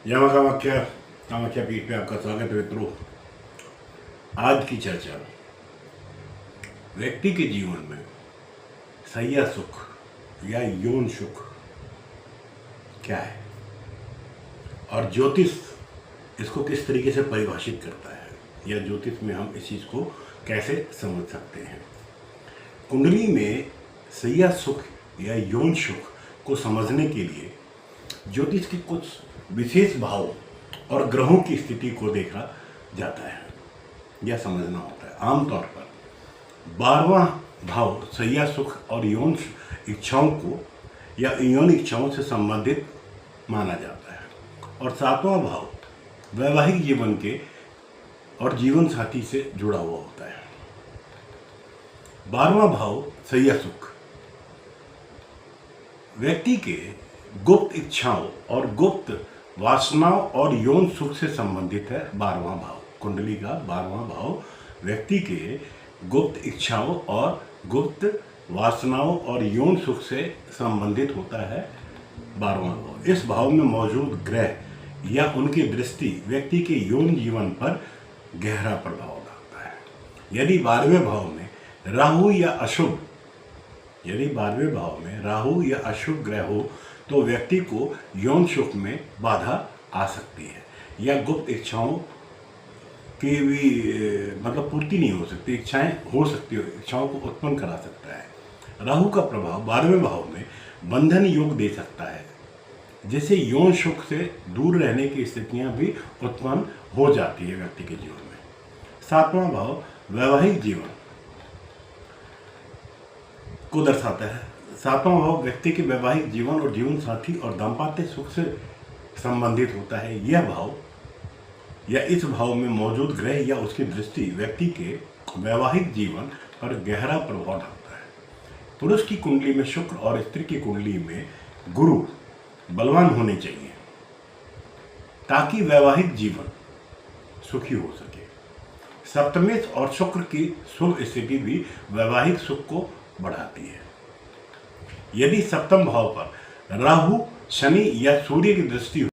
जय मां कामाख्या। कामाख्या पीठ पे आपका स्वागत है मित्रों। आज की चर्चा व्यक्ति के जीवन में सैया सुख या यौन सुख क्या है और ज्योतिष इसको किस तरीके से परिभाषित करता है, या ज्योतिष में हम इस चीज़ को कैसे समझ सकते हैं। कुंडली में सैया सुख या यौन सुख को समझने के लिए ज्योतिष के कुछ विशेष भाव और ग्रहों की स्थिति को देखा जाता है या समझना होता है। आमतौर पर 12वां भाव सैया सुख और यौन इच्छाओं को या यौन इच्छाओं से संबंधित माना जाता है, और 7वां भाव वैवाहिक जीवन के और जीवन साथी से जुड़ा हुआ होता है। 12वां भाव सैया सुख व्यक्ति के गुप्त इच्छाओं और गुप्त वासनाओं और यौन सुख से संबंधित है। 12वां भाव कुंडली का 12वां भाव व्यक्ति के गुप्त इच्छाओं और गुप्त वासनाओं और यौन सुख से संबंधित होता है। 12वां भाव इस भाव में मौजूद ग्रह या उनकी दृष्टि व्यक्ति के यौन जीवन पर गहरा प्रभाव डालता है। यदि 12वें भाव में राहु या अशुभ यदि 12वें भाव में राहु या अशुभ ग्रह हो तो व्यक्ति को यौन सुख में बाधा आ सकती है, या गुप्त इच्छाओं की भी मतलब पूर्ति नहीं हो सकती। इच्छाएं हो सकती हो, इच्छाओं को उत्पन्न करा सकता है। राहु का प्रभाव 12वें भाव में बंधन योग दे सकता है, जिससे यौन सुख से दूर रहने की स्थितियां भी उत्पन्न हो जाती है व्यक्ति के जीवन में। 7वां भाव वैवाहिक जीवन को दर्शाता है। 7वां भाव व्यक्ति के वैवाहिक जीवन और जीवन साथी और दाम्पत्य सुख से संबंधित होता है। यह भाव या इस भाव में मौजूद ग्रह या उसकी दृष्टि व्यक्ति के वैवाहिक जीवन पर गहरा प्रभाव डालता है। पुरुष की कुंडली में शुक्र और स्त्री की कुंडली में गुरु बलवान होने चाहिए ताकि वैवाहिक जीवन सुखी हो सके। सप्तमेश और शुक्र की शुभ स्थिति भी वैवाहिक सुख को बढ़ाती है। यदि सप्तम भाव पर राहु, शनि या सूर्य की दृष्टि